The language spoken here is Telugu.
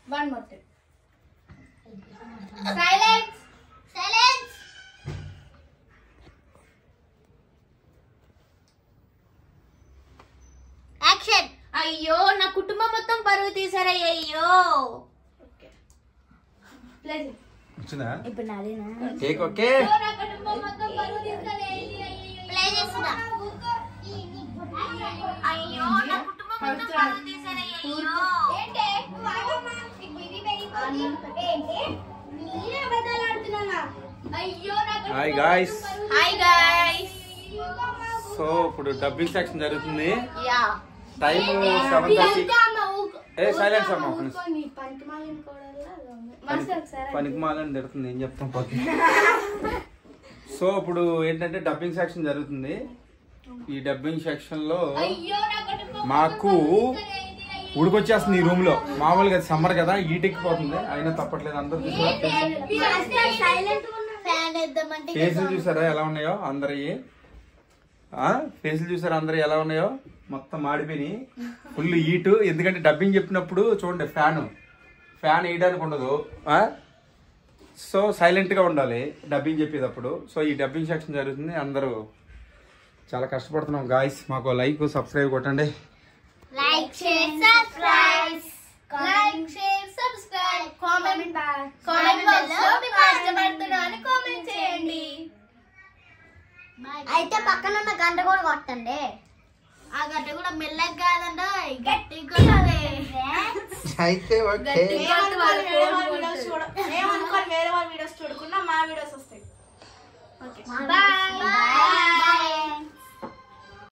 One more time. Silence. Silence. Action. అయ్యో నా కుటుంబం మొత్తం పరువు తీసారా అయ్యో. ఓకే ప్లే వచ్చిందా ఇప్పుడు నాదేనా టేక్ ఓకే. నా కుటుంబం మొత్తం పరువు తీసారా అయ్యో. ప్లే చేస్తున్నా. అయ్యో నా కుటుంబం మొత్తం పరువు తీసారా అయ్యో. ఏంటే వాగమ్మా ఇది పెరిగిపోయింది ఏంటే నీనే బదలాడుతున్నానా. అయ్యో నా కుటుంబం. Hi guys. Hi guys. So ఇప్పుడు డబ్బింగ్ సెక్షన్ జరుగుతుంది. Yeah time 7:30. ఏ సైలెన్స్ అమ్మా. పనికి మాలని తిడుతుంది ఏం చెప్తాం పోతుంది. సో ఇప్పుడు ఏంటంటే డబ్బింగ్ సెక్షన్ జరుగుతుంది. ఈ డబ్బింగ్ సెక్షన్ లో మాకు ఉడికొచ్చేస్తుంది ఈ రూమ్ లో. మామూలుగా సమ్మర్ కదా ఈటెక్కిపోతుంది అయినా తప్పట్లేదు. అందరు ఫేసులు చూసారా ఎలా ఉన్నాయో అందరి. ఫేసులు చూసారా అందరు ఎలా ఉన్నాయో. మొత్తం మాడిపోయి ఫుల్ హీటు. ఎందుకంటే డబ్బింగ్ చెప్పినప్పుడు చూడండి ఫ్యాన్ వేయడానికి ఉండదు. సో సైలెంట్ గా ఉండాలి డబ్బింగ్ చెప్పేటప్పుడు. సో ఈ డబ్బింగ్ సెక్షన్ జరుగుతుంది. అందరూ చాలా కష్టపడుతున్నాం గాయ్స్. మాకు లైక్ సబ్స్క్రైబ్ కొట్టండి. Like share subscribe. Like share subscribe. Comment box లో మీ కష్టపడుతున్నారని కామెంట్ చేయండి. అయితే పక్కన ఉన్న గంట కూడా కొట్టండి. ఆ గంట కూడా మెల్లగా కాదండి గట్టిగా కొట్టాలి. అయితే ఏమనుకోని వేరే వాళ్ళ వీడియోస్ చూడకుండా మా వీడియోస్ వస్తాయి. బాయ్.